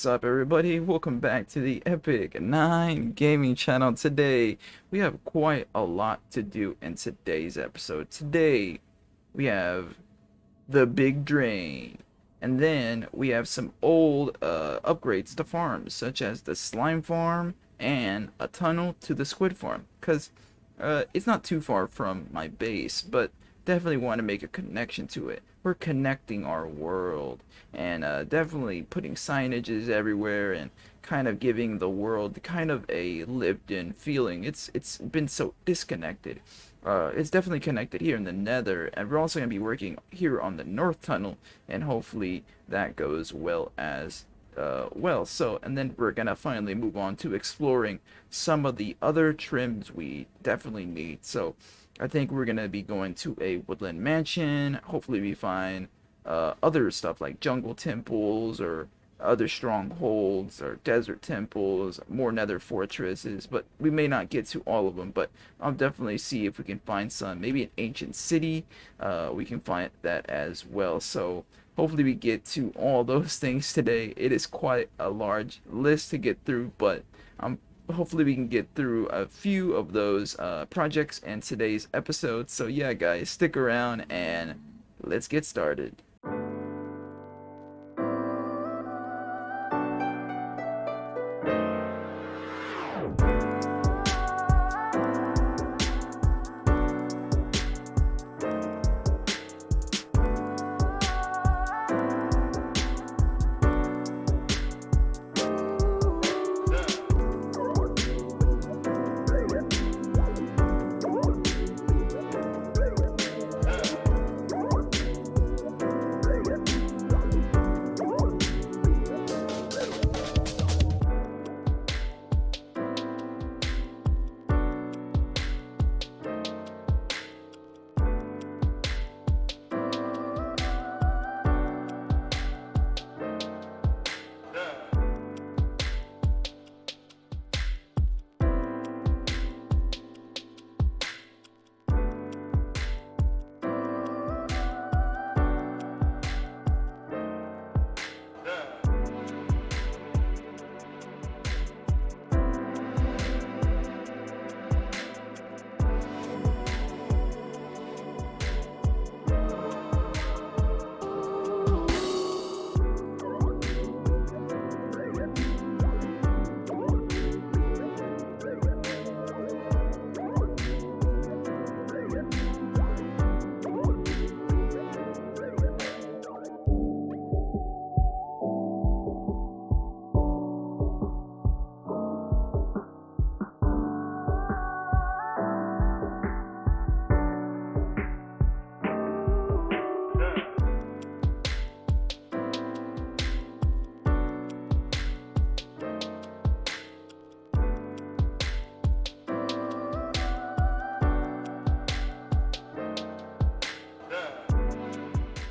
up, everybody? Welcome back to the Epic9 Gaming channel. Today, we have quite a lot to do in today's episode. Today, we have the Big Drain, and then we have some old upgrades to farms, such as the Slime Farm and a tunnel to the Squid Farm, because it's not too far from my base, but definitely want to make a connection to it. We're connecting our world and definitely putting signages everywhere and kind of giving the world kind of a lived-in feeling. It's been so disconnected. It's definitely connected here in the Nether, and we're also going to be working here on the North Tunnel, and hopefully that goes well as well. So, and then we're gonna finally move on to exploring some of the other trims we definitely need. So I think we're gonna be going to a woodland mansion. Hopefully we find other stuff like jungle temples or other strongholds or desert temples, more nether fortresses, but we may not get to all of them. But I'll definitely see if we can find some, maybe an ancient city. We can find that as well. So hopefully we get to all those things today. It is quite a large list to get through, but hopefully we can get through a few of those projects in today's episode. So yeah, guys, stick around and let's get started.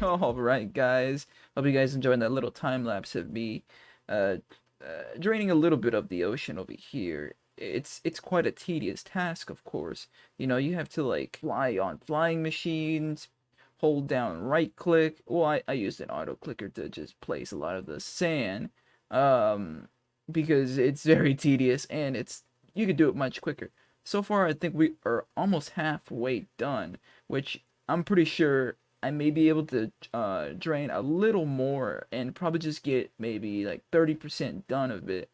Alright, guys, hope you guys enjoyed that little time lapse of me uh, draining a little bit of the ocean over here. It's quite a tedious task, of course. You know, you have to like fly on flying machines, hold down right click. Well, I used an auto clicker to just place a lot of the sand, because it's very tedious and you could do it much quicker. So far, I think we are almost halfway done, which I'm pretty sure I may be able to drain a little more and probably just get maybe like 30% done of it.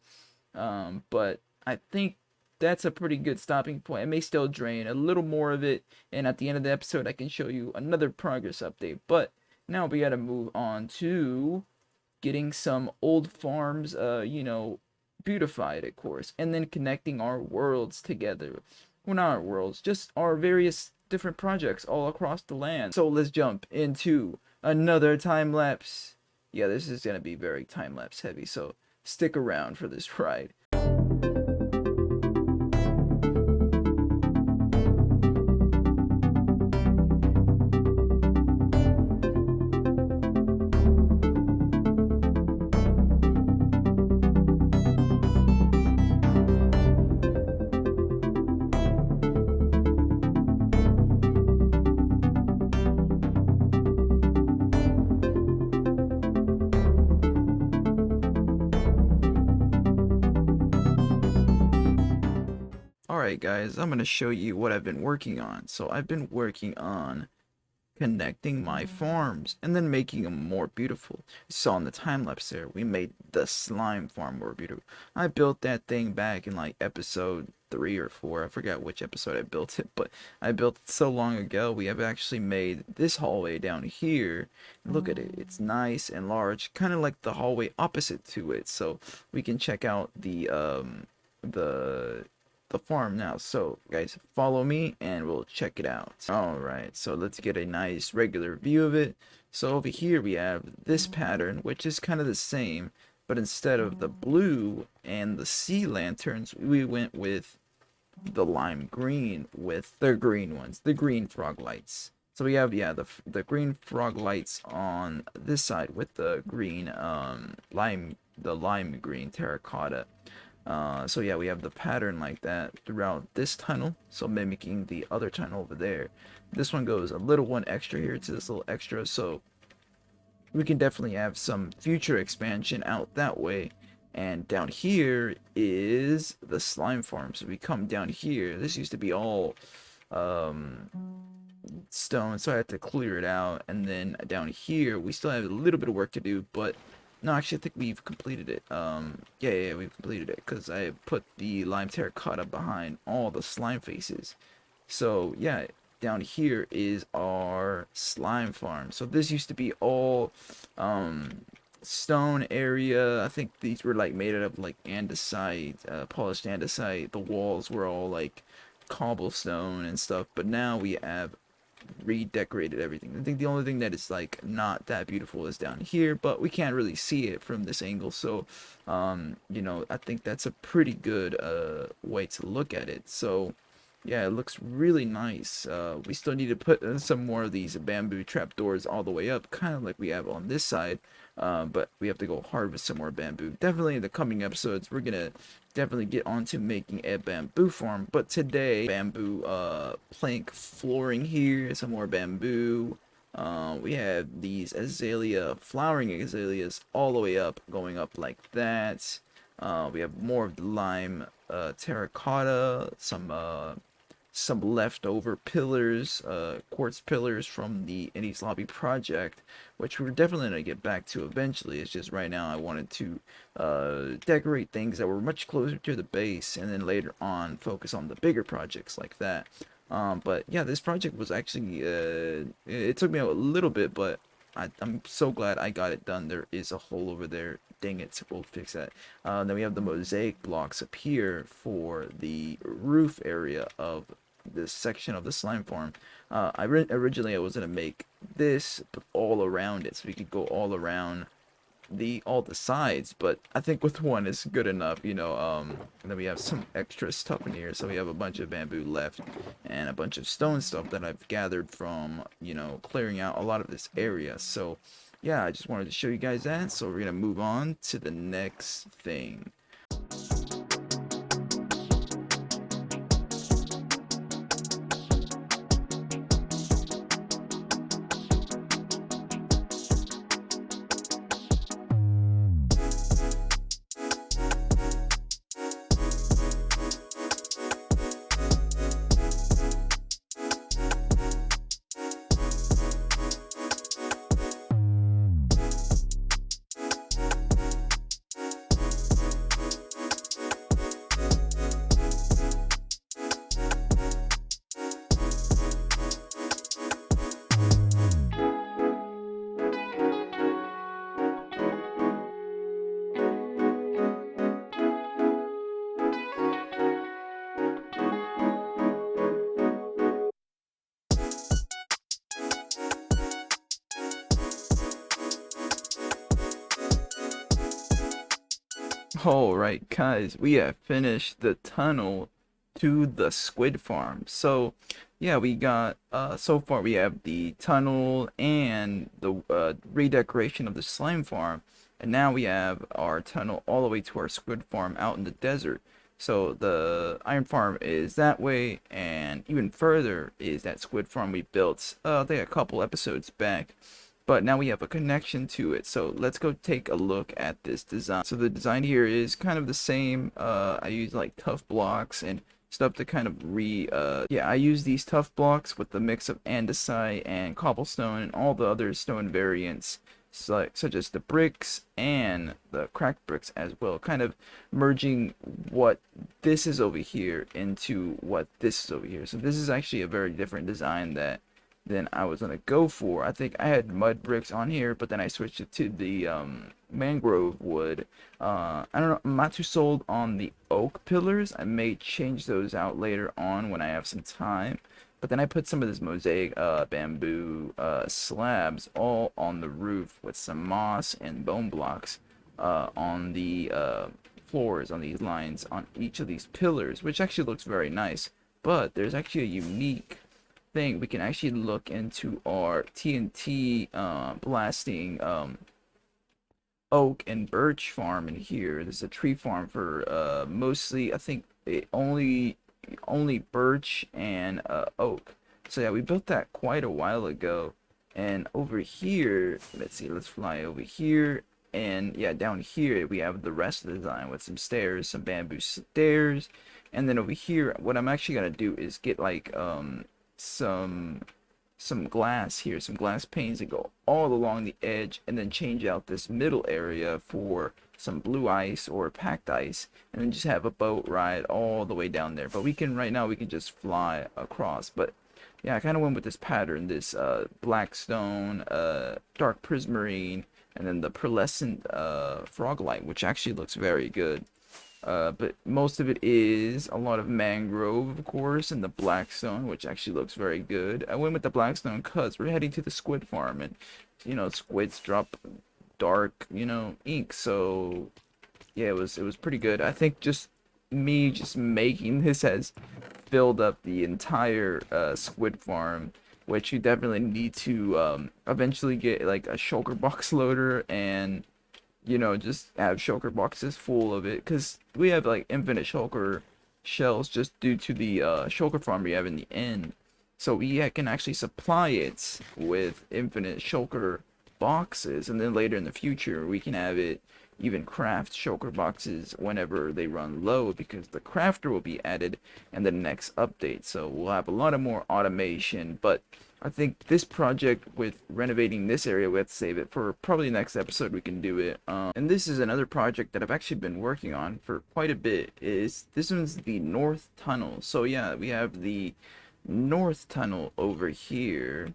But I think that's a pretty good stopping point. I may still drain a little more of it, and at the end of the episode I can show you another progress update. But now we gotta move on to getting some old farms, you know, beautified, of course, and then connecting our worlds together. Well, not our worlds, just our various different projects all across the land. So let's jump into another time lapse. Yeah, this is gonna be very time lapse heavy, so stick around for this ride. Alright guys, I'm going to show you what I've been working on. So I've been working on connecting my farms and then making them more beautiful. You saw in the time lapse there, we made the slime farm more beautiful. I built that thing back in like episode 3 or 4. I forgot which episode I built it, but I built it so long ago. We have actually made this hallway down here. Look at it. It's nice and large, kind of like the hallway opposite to it. So we can check out the farm now. So guys, follow me and we'll check it out. All right, so let's get a nice regular view of it. So over here we have this pattern, which is kind of the same, but instead of the blue and the sea lanterns, we went with the lime green with the green ones, the green frog lights. So we have the green frog lights on this side with the green lime green terracotta. So yeah, we have the pattern like that throughout this tunnel, so mimicking the other tunnel over there. This one goes a little one extra here to this little extra, so we can definitely have some future expansion out that way. And down here is the slime farm. So we come down here. This used to be all stone, so I had to clear it out. And then down here, we still have a little bit of work to do, but no, actually, I think we've completed it. Yeah, we've completed it because I put the lime terracotta behind all the slime faces. So yeah, down here is our slime farm. So this used to be all stone area. I think these were like made out of like andesite, polished andesite. The walls were all like cobblestone and stuff. But now we have redecorated everything. I think the only thing that is like not that beautiful is down here, but we can't really see it from this angle. So you know, I think that's a pretty good way to look at it. So yeah, it looks really nice. We still need to put some more of these bamboo trapdoors all the way up, kind of like we have on this side. But we have to go harvest some more bamboo. Definitely in the coming episodes, we're gonna definitely get onto making a bamboo farm. But today, bamboo plank flooring here, some more bamboo. We have these flowering azaleas all the way up, going up like that. We have more of the lime terracotta, some leftover pillars, quartz pillars from the Indies Lobby project, which we're definitely going to get back to eventually. It's just right now I wanted to decorate things that were much closer to the base, and then later on focus on the bigger projects like that. But yeah, this project was actually, it took me a little bit, but I'm so glad I got it done. There is a hole over there. Dang it, we'll fix that. Then we have the mosaic blocks up here for the roof area of this section of the slime farm. Originally I was gonna make this all around it, so we could go all around all the sides, but I think with one is good enough, you know. And then we have some extra stuff in here, so we have a bunch of bamboo left and a bunch of stone stuff that I've gathered from, you know, clearing out a lot of this area. So yeah, I just wanted to show you guys that, so we're gonna move on to the next thing. Alright guys, we have finished the tunnel to the squid farm. So yeah, we got so far we have the tunnel and the redecoration of the slime farm, and now we have our tunnel all the way to our squid farm out in the desert. So the iron farm is that way, and even further is that squid farm we built I think a couple episodes back. But now we have a connection to it, so let's go take a look at this design. So the design here is kind of the same. I use like tough blocks and stuff to kind of yeah, I use these tough blocks with the mix of andesite and cobblestone and all the other stone variants, such as the bricks and the cracked bricks as well, kind of merging what this is over here into what this is over here. So this is actually a very different design than I was gonna go for. I think I had mud bricks on here, but then I switched it to the mangrove wood. I don't know, I'm not too sold on the oak pillars. I may change those out later on when I have some time. But then I put some of this mosaic bamboo slabs all on the roof with some moss and bone blocks on the floors, on these lines, on each of these pillars, which actually looks very nice. But there's actually a unique thing. We can actually look into our TNT blasting oak and birch farm in here. This is a tree farm for mostly, I think, only birch and oak. So yeah, we built that quite a while ago. And over here, let's see, let's fly over here. And yeah, down here we have the rest of the design with some stairs, some bamboo stairs. And then over here, what I'm actually gonna do is get like some glass here, some glass panes that go all along the edge, and then change out this middle area for some blue ice or packed ice, and then just have a boat ride all the way down there. But we can, right now we can just fly across. But yeah, I kind of went with this pattern, this black stone, dark prismarine, and then the pearlescent frog light, which actually looks very good. But most of it is a lot of mangrove, of course, and the blackstone, which actually looks very good. I went with the blackstone because we're heading to the squid farm, and you know, squids drop dark, you know, ink. So yeah, it was pretty good. I think just me just making this has filled up the entire squid farm, which you definitely need to eventually get like a shulker box loader and, you know, just have shulker boxes full of it, because we have like infinite shulker shells just due to the shulker farm we have in the end. So we can actually supply it with infinite shulker boxes, and then later in the future we can have it even craft shulker boxes whenever they run low, because the crafter will be added in the next update. So we'll have a lot of more automation. But I think this project with renovating this area, we have to save it for probably the next episode. We can do it. And this is another project that I've actually been working on for quite a bit. Is this one's the north tunnel. So yeah, we have the north tunnel over here.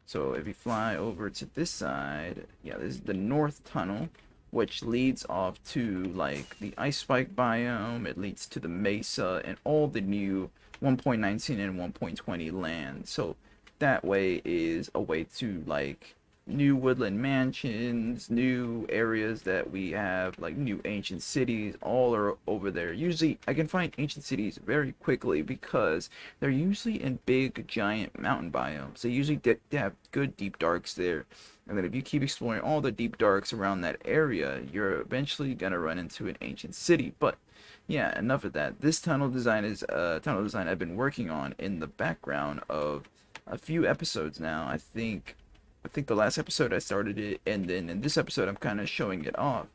So if you fly over to this side, yeah, this is the north tunnel, which leads off to like the ice spike biome. It leads to the mesa and all the new 1.19 and 1.20 land. So that way is a way to like new woodland mansions, new areas that we have, like new ancient cities, all are over there. Usually I can find ancient cities very quickly because they're usually in big giant mountain biomes. They usually they have good deep darks there, and then if you keep exploring all the deep darks around that area, you're eventually gonna run into an ancient city. But yeah, enough of that. This tunnel design is tunnel design I've been working on in the background of a few episodes now. I think the last episode I started it, and then in this episode I'm kind of showing it off.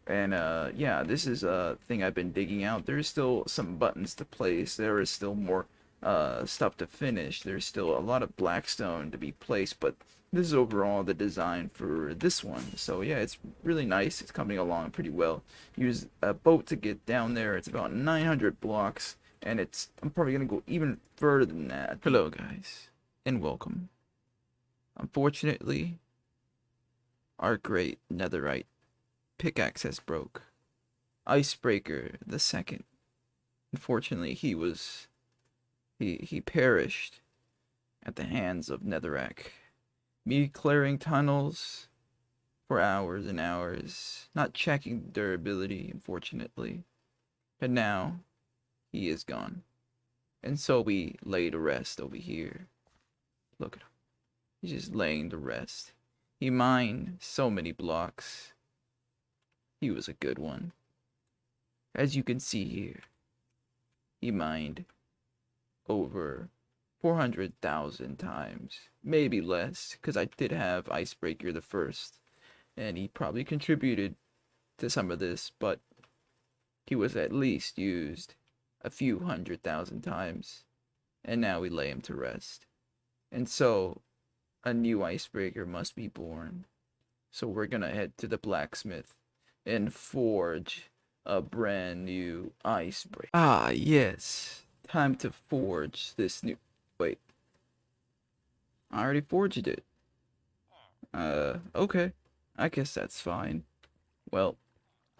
And yeah, this is a thing I've been digging out. There's still some buttons to place. There is still more stuff to finish. There's still a lot of blackstone to be placed, but this is overall the design for this one. So yeah, it's really nice. It's coming along pretty well. Use a boat to get down there. It's about 900 blocks, and I'm probably gonna go even further than that. Hello guys, and welcome. Unfortunately, our great netherite pickaxe has broke. Icebreaker the second. Unfortunately, he perished at the hands of Netherrack. Me clearing tunnels for hours and hours, not checking durability, unfortunately. And now he is gone. And so we lay to rest over here. Look at him. He's just laying to rest. He mined so many blocks. He was a good one. As you can see here, he mined over 400,000 times. Maybe less, because I did have Icebreaker the first, and he probably contributed to some of this, but he was at least used a few 100,000 times, and now we lay him to rest. And so, a new icebreaker must be born. So we're gonna head to the blacksmith and forge a brand new icebreaker. Ah, yes. Time to forge this new... Wait. I already forged it. Okay. I guess that's fine. Well,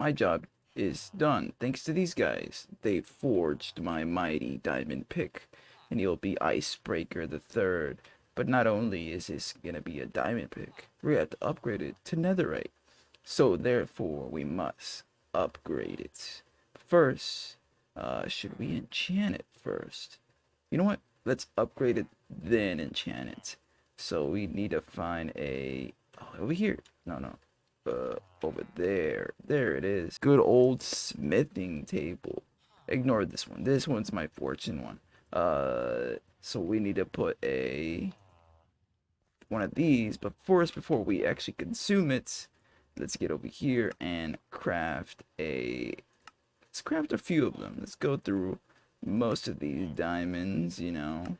my job is done thanks to these guys. They forged my mighty diamond pick, and he'll be Icebreaker the Third. But not only is this gonna be a diamond pick, we have to upgrade it to netherite. So therefore, we must upgrade it. First, should we enchant it first? You know what? Let's upgrade it, then enchant it. So we need to find a... Oh, over here. No. Over there. There it is. Good old smithing table. Ignore this one. This one's my fortune one. So we need to put one of these. But first, before we actually consume it, let's get over here and craft let's craft a few of them. Let's go through most of these diamonds, you know.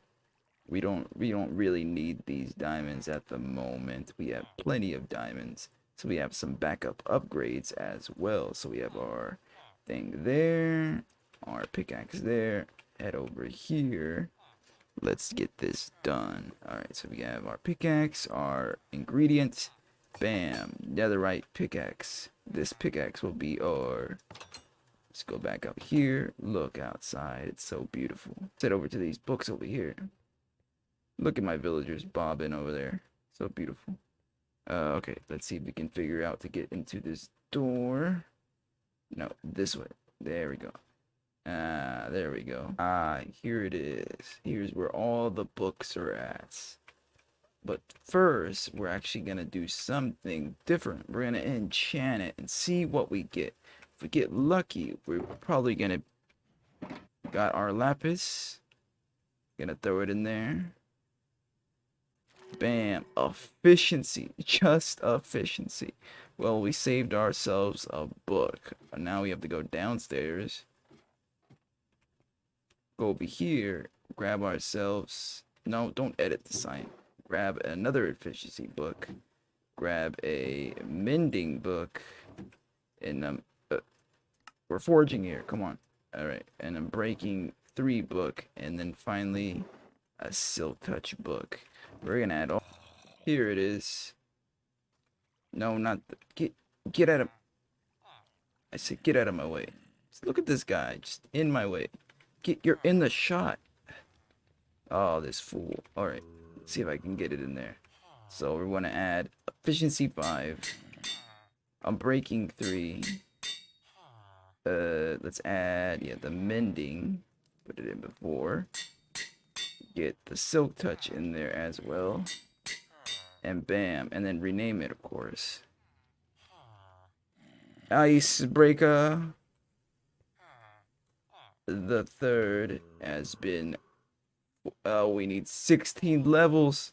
We don't really need these diamonds at the moment. We have plenty of diamonds. So we have some backup upgrades as well. So we have our thing there, our pickaxe there. Head over here. Let's get this done. Alright, so we have our pickaxe, our ingredients. Bam, netherite pickaxe. This pickaxe will be our... Let's go back up here. Look outside. It's so beautiful. Let's head over to these books over here. Look at my villagers bobbing over there. So beautiful. Okay, let's see if we can figure out to get into this door. No, this way. There we go. There we go. Here it is. Here's where all the books are at. But first, we're actually going to do something different. We're going to enchant it and see what we get. If we get lucky, we're probably going to... Got our lapis. Gonna throw it in there. Bam. Efficiency. Just efficiency. Well, we saved ourselves a book. Now we have to go downstairs. Go over here. Grab ourselves... No, don't edit the sign. Grab another efficiency book. Grab a mending book. And we're forging here. Come on. Alright. And I'm breaking 3 book. And then finally a silk touch book. We're gonna add all... Here it is. No, not get out of... I said get out of my way. Just look at this guy. Just in my way. You're in the shot. Oh, this fool. Alright. Let's see if I can get it in there. So we're gonna add efficiency 5. I'm breaking 3. Let's add the mending. Put it in before. Get the silk touch in there as well. And bam. And then rename it, of course. Icebreaker the Third has been... we need 16 levels.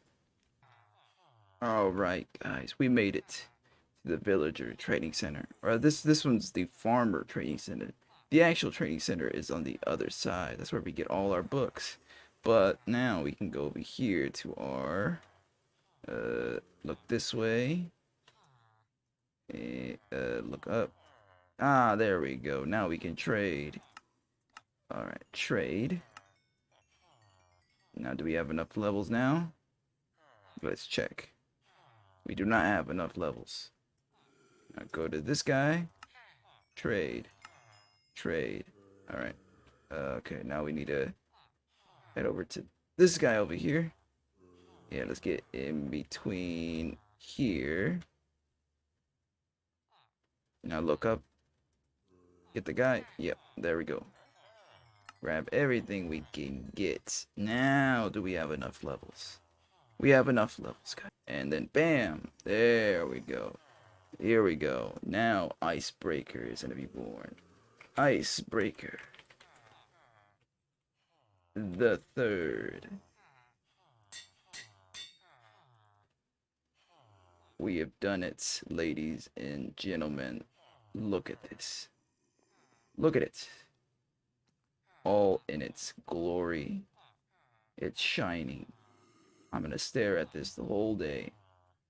Alright, guys. We made it to the villager trading center. Or this one's the farmer trading center. The actual trading center is on the other side. That's where we get all our books. But now we can go over here to our... look this way. Look up. There we go. Now we can trade. Alright, trade. Now, do we have enough levels now? Let's check. We do not have enough levels. Now go to this guy. Trade. Trade. Alright. Okay, now we need to head over to this guy over here. Yeah, let's get in between here. Now look up. Get the guy. Yep, there we go. Grab everything we can get. Now, do we have enough levels? We have enough levels, guys. And then bam. There we go. Here we go. Now, Icebreaker is going to be born. Icebreaker the Third. We have done it, ladies and gentlemen. Look at this. Look at it. all in its glory. It's shining. I'm gonna stare at this the whole day.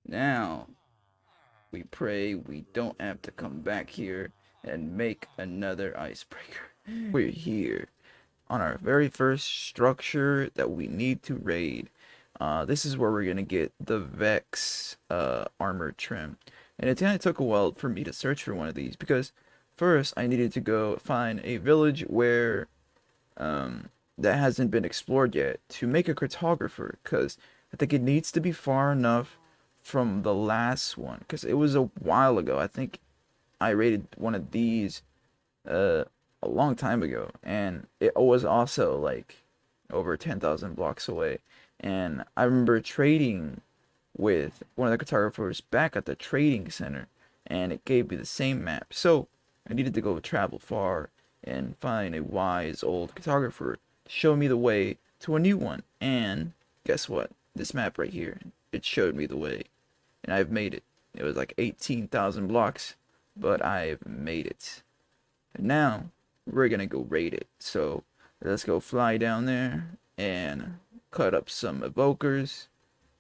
Now, we pray we don't have to come back here and make another icebreaker. We're here on our very first structure that we need to raid. This is where we're gonna get the Vex armor trim. And it kind of took a while for me to search for one of these because first I needed to go find a village where that hasn't been explored yet to make a cartographer, because I think it needs to be far enough from the last one, because it was a while ago. I think I rated one of these a long time ago, and it was also like over 10,000 blocks away. And I remember trading with one of the cartographers back at the trading center, and it gave me the same map. So I needed to go travel far and find a wise old cartographer to show me the way to a new one. And guess what? This map right here, it showed me the way, and I've made it. It was like 18,000 blocks, but I've made it. And now we're gonna go raid it. So let's go fly down there and cut up some evokers,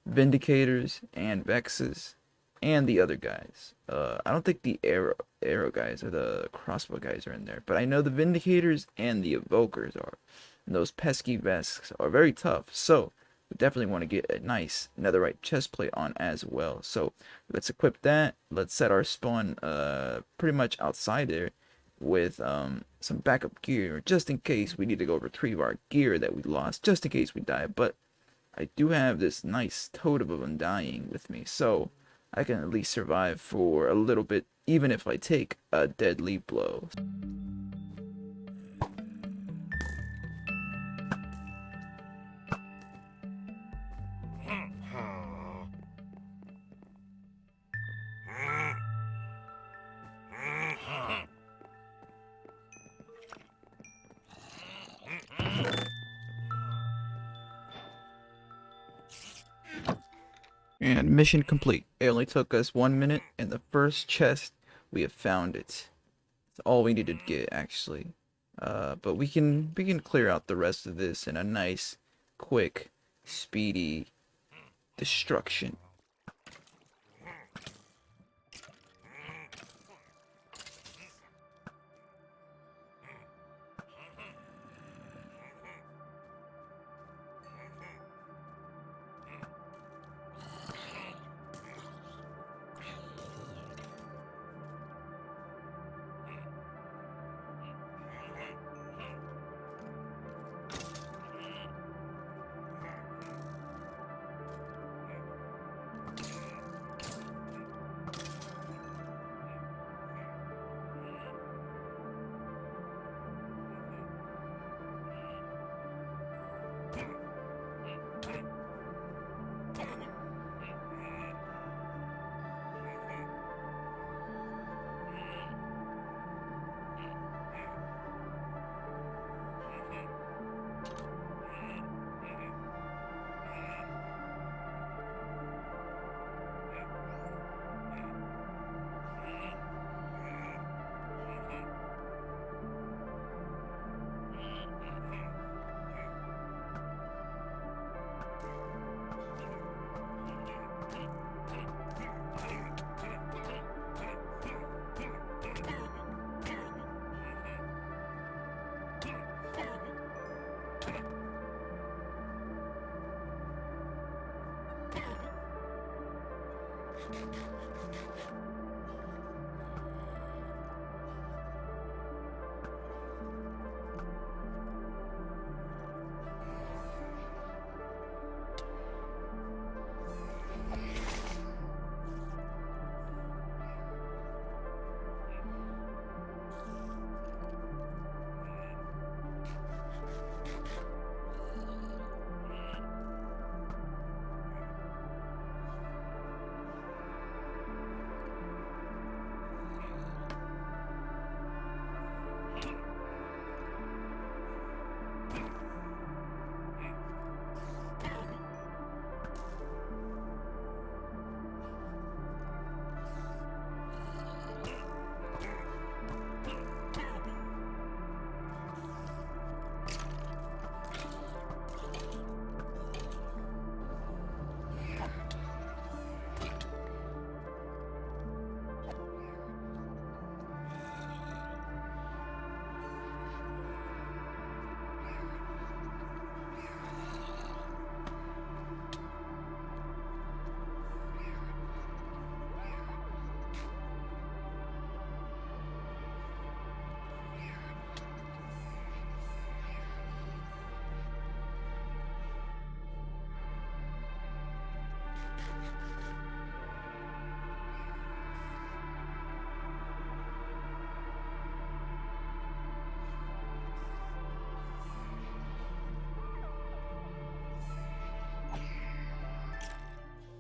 vindicators, and vexes, and the other guys. I don't think the arrow guys or the crossbow guys are in there, but I know the vindicators and the evokers are. And those pesky vesks are very tough, so we definitely want to get a nice netherite chestplate on as well. So let's equip that. Let's set our spawn pretty much outside there with some backup gear just in case we need to go retrieve our gear that we lost, just in case we die. But I do have this nice totem of undying with me, so I can at least survive for a little bit, even if I take a deadly blow. And mission complete. It only took us 1 minute, and the first chest, we have found it. It's all we needed to get, actually. But we can clear out the rest of this in a nice, quick, speedy destruction.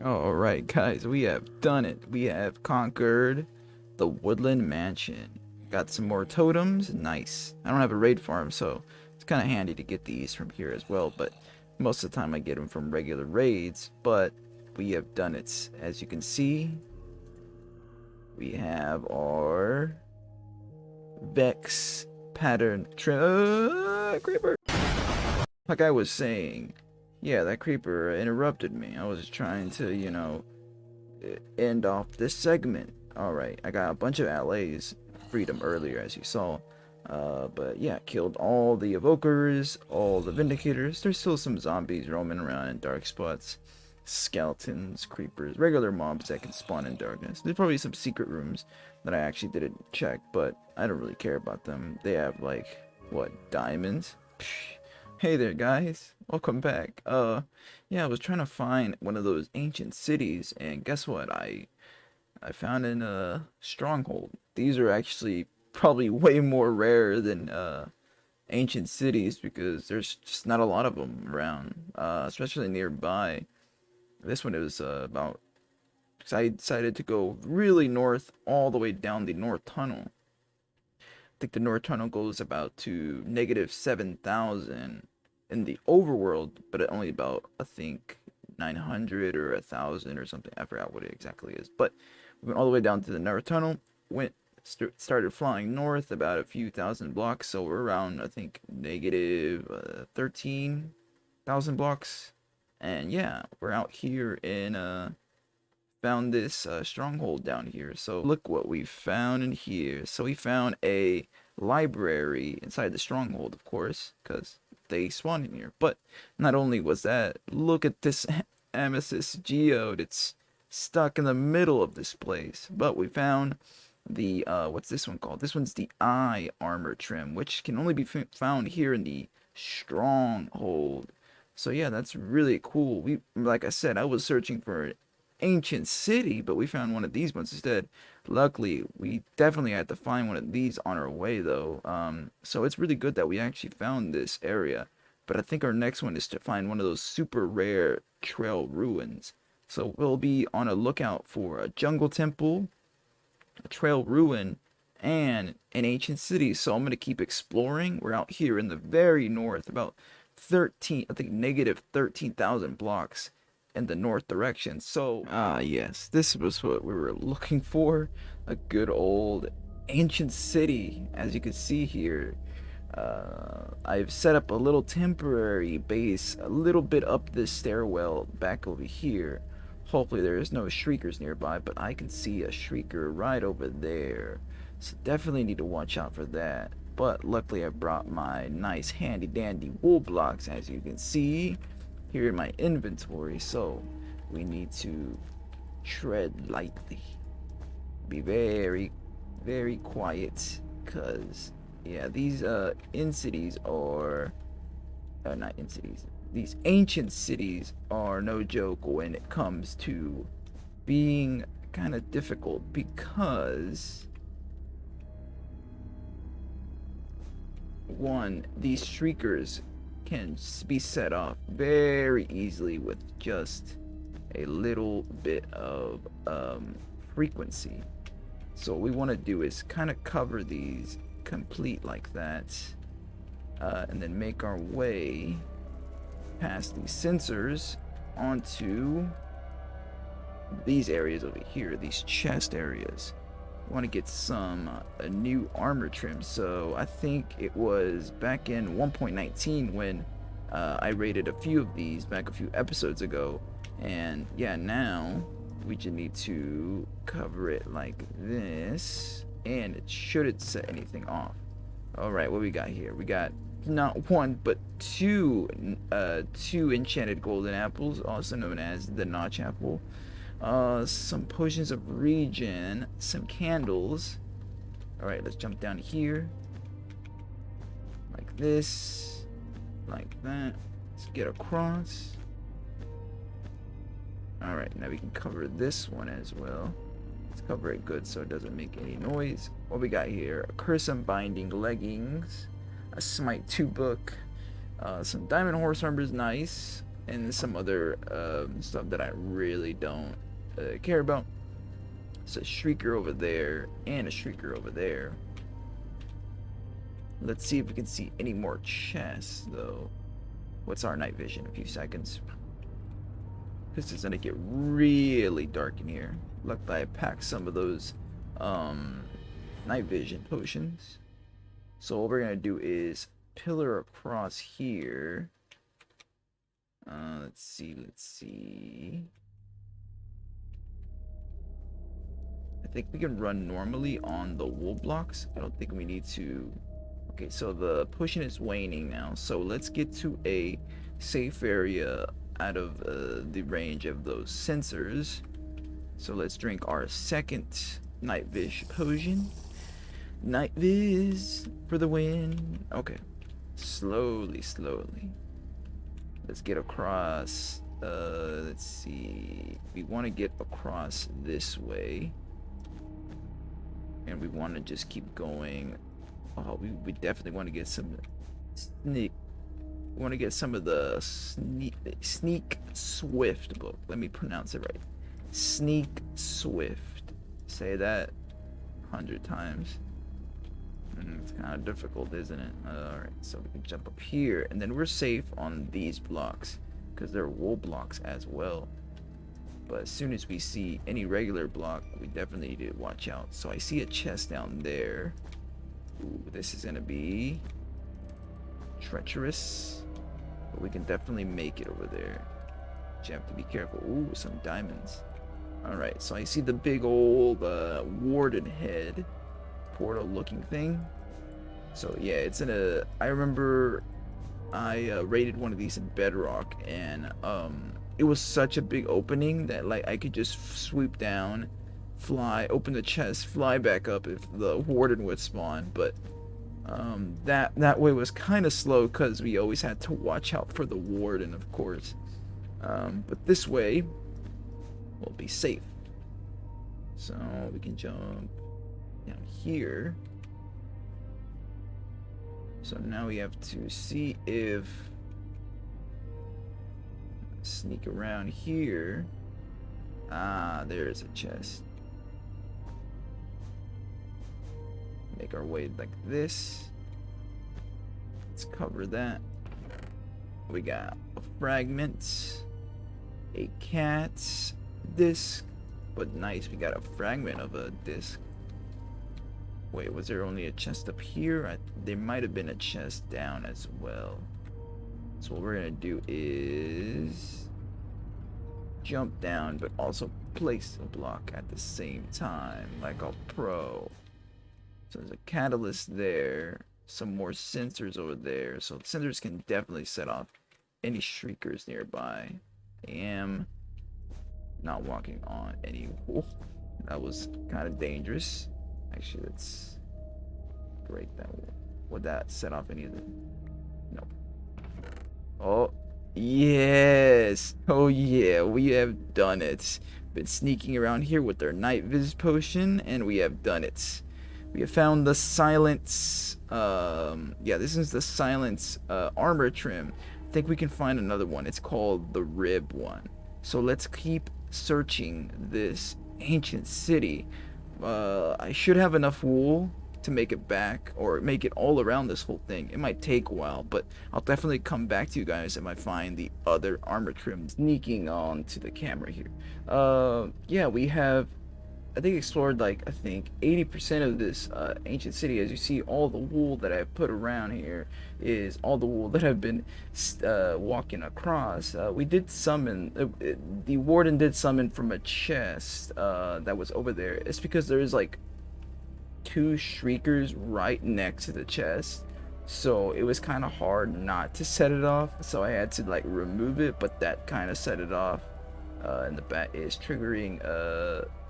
Alright, guys, we have done it. We have conquered the Woodland Mansion. Got some more totems. Nice. I don't have a raid farm, so it's kind of handy to get these from here as well, but most of the time I get them from regular raids. But we have done it. As you can see, we have our Vex pattern creeper. Like I was saying, yeah, that creeper interrupted me. I was trying to, you know, end off this segment. Alright, I got a bunch of allies. Freed them earlier, as you saw. But yeah, killed all the evokers, all the vindicators. There's still some zombies roaming around in dark spots. Skeletons, creepers, regular mobs that can spawn in darkness. There's probably some secret rooms that I actually didn't check, but I don't really care about them. They have, like, what, diamonds? Psh. Hey there, guys. Welcome back. Yeah, I was trying to find one of those ancient cities, and guess what? I found in a stronghold. These are actually probably way more rare than ancient cities because there's just not a lot of them around, especially nearby. This one is about, because I decided to go really north all the way down the North Tunnel. I think the North Tunnel goes about to -7,000 in the overworld, but only about, I think, 900 or 1,000 or something. I forgot what it exactly is. But we went all the way down to the North Tunnel, started flying north about a few thousand blocks, so we're around, I think, -13,000 blocks. And yeah, we're out here in found this stronghold down here. So look what we found in here. So we found a library inside the stronghold, of course, because they spawned in here. But not only was that, look at this amethyst geode. It's stuck in the middle of this place. But we found the what's this one called? This one's the eye armor trim, which can only be found here in the stronghold. So yeah, that's really cool. We, like I said, I was searching for an ancient city, but we found one of these ones instead. Luckily, we definitely had to find one of these on our way though. So it's really good that we actually found this area. But I think our next one is to find one of those super rare trail ruins. So we'll be on a lookout for a jungle temple, a trail ruin, and an ancient city. So I'm going to keep exploring. We're out here in the very north, about 13, I think -13,000 blocks in the north direction. So yes, this was what we were looking for, a good old ancient city. As you can see here, I've set up a little temporary base a little bit up this stairwell back over here. Hopefully there is no shriekers nearby, but I can see a shrieker right over there, so definitely need to watch out for that. But luckily I brought my nice handy dandy wool blocks, as you can see here in my inventory. So we need to tread lightly, be very, very quiet, because yeah, these in cities are not in cities, these ancient cities are no joke when it comes to being kind of difficult, because one, these shriekers can be set off very easily with just a little bit of frequency. So what we want to do is kind of cover these complete like that, and then make our way past these sensors onto these areas over here, these chest areas. Want to get some new armor trim. So I think it was back in 1.19 when I rated a few of these back a few episodes ago, and yeah, now we just need to cover it like this, and it shouldn't set anything off. All right, what we got here? We got not one but two enchanted golden apples, also known as the notch apple. Some potions of regen, some candles. Alright, let's jump down here. Like this. Like that. Let's get across. Alright, now we can cover this one as well. Let's cover it good so it doesn't make any noise. What we got here? A Curse Unbinding leggings. A Smite 2 book. Some Diamond Horse armor is nice. and some other stuff that I really don't care about. It's a shrieker over there and a shrieker over there. Let's see if we can see any more chests, though. What's our night vision? A few seconds. This is gonna get really dark in here. Luckily, I packed some of those night vision potions. So what we're gonna do is pillar across here. Let's see. I think we can run normally on the wool blocks. I don't think we need to. Okay, so the pushing is waning now. So let's get to a safe area out of the range of those sensors. So let's drink our second night vision potion. Night viz for the win. Okay, slowly. Let's get across. Let's see. We want to get across this way, and we want to just keep going. Oh, we definitely want to get some sneak. We want to get some of the sneak swift book. Let me pronounce it right. Sneak swift. Say that 100 times. It's kind of difficult, isn't it? Alright, so we can jump up here, and then we're safe on these blocks because they're wool blocks as well. But as soon as we see any regular block, we definitely need to watch out. So I see a chest down there. Ooh, this is gonna be treacherous, but we can definitely make it over there. But you have to be careful. Ooh, some diamonds. Alright, so I see the big old warden head portal looking thing. So yeah, it's in a, I remember I raided one of these in Bedrock, and it was such a big opening that like I could just swoop down, fly, open the chest, fly back up if the warden would spawn. But that way was kind of slow because we always had to watch out for the warden, of course. But this way we'll be safe. So we can jump down here. So now we have to see if sneak around here. Ah, there's a chest. Make our way like this. Let's cover that. We got a fragment, a cat's disc, but nice, we got a fragment of a disc. Wait, was there only a chest up here? There might have been a chest down as well. So what we're gonna do is jump down, but also place a block at the same time, like a pro. So there's a catalyst there, some more sensors over there. So the sensors can definitely set off any shriekers nearby. I am not walking on any wool. That was kind of dangerous. Actually, let's break that wall. Would that set off any of them? No. Oh, yes. Oh, yeah. We have done it. Been sneaking around here with our night viz potion, and we have done it. We have found the silence. Yeah, this is the silence armor trim. I think we can find another one. It's called the rib one. So let's keep searching this ancient city. I should have enough wool to make it back, or make it all around this whole thing. It might take a while, but I'll definitely come back to you guys if I find the other armor trim. Sneaking on to the camera here. Yeah, we have, I think, explored like, I think 80% of this ancient city. As you see, all the wool that I've put around here is all the wool that I've been walking across. We did summon, the warden did summon from a chest that was over there. It's because there's like 2 shriekers right next to the chest, so it was kind of hard not to set it off, so I had to like remove it, but that kind of set it off. And the bat is triggering,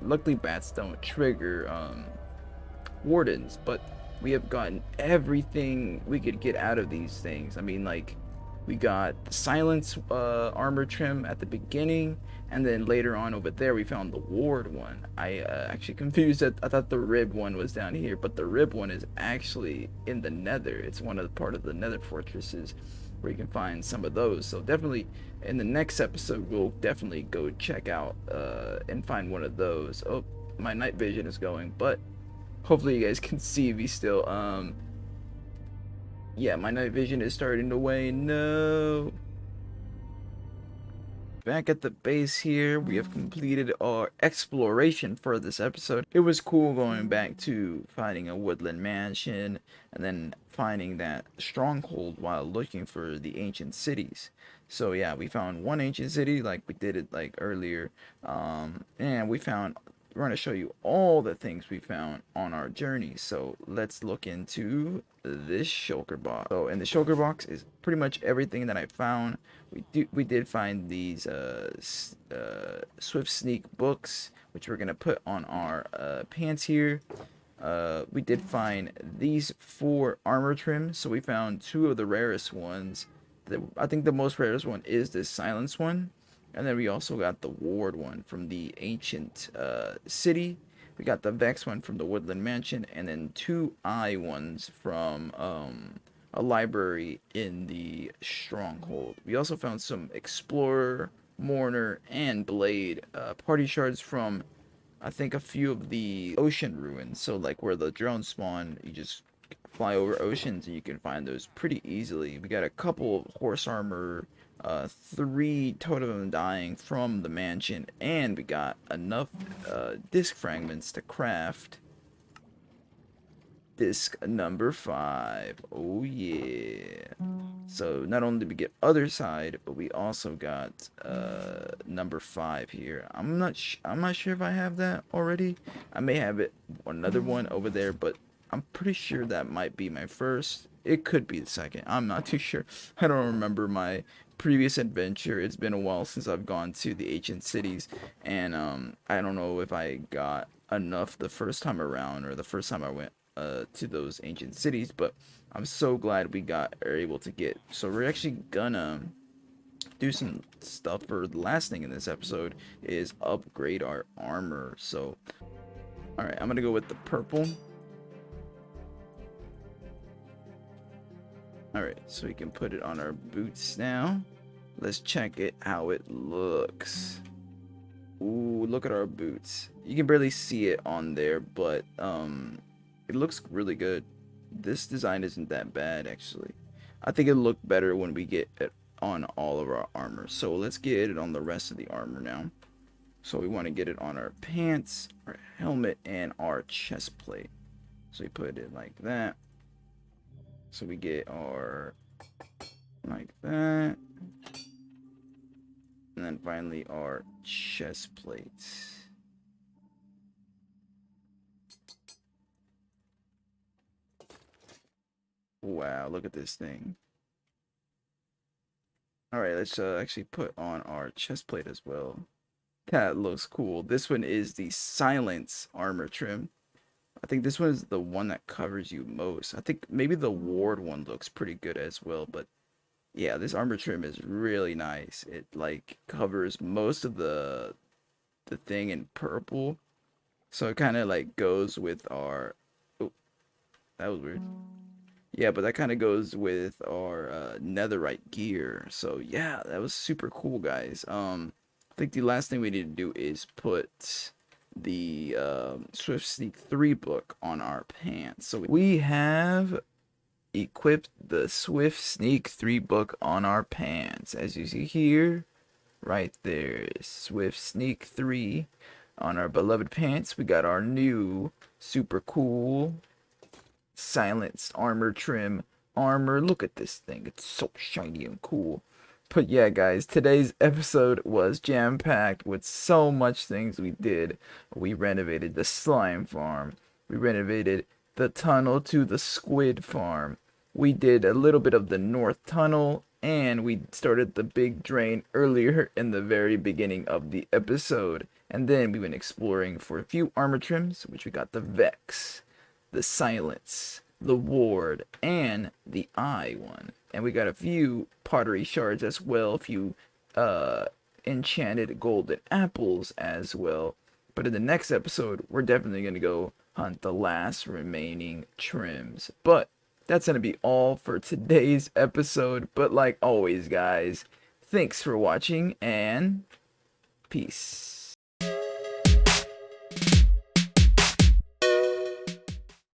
luckily bats don't trigger wardens, but we have gotten everything we could get out of these things. I mean, like, We got silence armor trim at the beginning, and then later on over there we found the ward one. I actually confused that. I thought the rib one was down here, but the rib one is actually in the nether. It's one of the part of the nether fortresses where you can find some of those. So definitely in the next episode we'll definitely go check out and find one of those. Oh, my night vision is going, but hopefully you guys can see me still. Yeah, my night vision is starting to wane. No. Back at the base here, we have completed our exploration for this episode. It was cool going back to finding a woodland mansion and then finding that stronghold while looking for the ancient cities. So yeah, we found one ancient city like we did it like earlier. And we're going to show you all the things we found on our journey. So let's look into this shulker box. So in the shulker box is pretty much everything that I found. We did find these swift sneak books, which we're gonna put on our pants here. We did find these 4 armor trims. So we found 2 of the rarest ones. I think the most rarest one is this silence one. And then we also got the ward one from the ancient city. We got the Vex one from the woodland mansion, and then 2 eye ones from a library in the stronghold. We also found some explorer, mourner, and blade party shards from I think a few of the ocean ruins. So like where the drones spawn, you just fly over oceans and you can find those pretty easily. We got a couple of horse armor, 3 totem dying from the mansion, and we got enough disc fragments to craft disc number 5. Oh yeah. So not only did we get other side, but we also got number 5 here. I'm not sure if I have that already. I may have it another one over there, but I'm pretty sure that might be my first. It could be the second. I'm not too sure. I don't remember my previous adventure. It's been a while since I've gone to the ancient cities, and I don't know if I got enough the first time around or the first time I went to those ancient cities, but I'm so glad we are able to get. So we're actually gonna do some stuff for the last thing in this episode is upgrade our armor. So all right, I'm gonna go with the purple. All right, so we can put it on our boots now. Let's check it how it looks. Ooh, look at our boots. You can barely see it on there, but it looks really good. This design isn't that bad actually. I think it'll look better when we get it on all of our armor. So let's get it on the rest of the armor now. So we want to get it on our pants, our helmet, and our chest plate. So we put it like that. So we get our like that. And then finally our chest plates. Wow, look at this thing. Alright, let's actually put on our chest plate as well. That looks cool. This one is the silence armor trim. I think this one is the one that covers you most. I think maybe the ward one looks pretty good as well, but yeah, this armor trim is really nice. It like covers most of the thing in purple. So it kind of like goes with our oh, that was weird. Yeah, but that kind of goes with our netherite gear. So yeah, that was super cool, guys. I think the last thing we need to do is put the Swift Sneak 3 book on our pants. So we have equipped the Swift Sneak 3 book on our pants. As you see here, right there, Swift Sneak 3 on our beloved pants. We got our new super cool silenced armor trim armor. Look at this thing. It's so shiny and cool. But yeah, guys, today's episode was jam-packed with so much things we did. We renovated the slime farm. We renovated the tunnel to the squid farm. We did a little bit of the north tunnel, and we started the big drain earlier in the very beginning of the episode. And then we went exploring for a few armor trims, which we got the Vex, the Silence, the Ward, and the Eye one. and we got a few pottery shards as well, a few enchanted golden apples as well. But in the next episode, we're definitely going to go hunt the last remaining trims. But that's going to be all for today's episode. But like always, guys, thanks for watching and peace.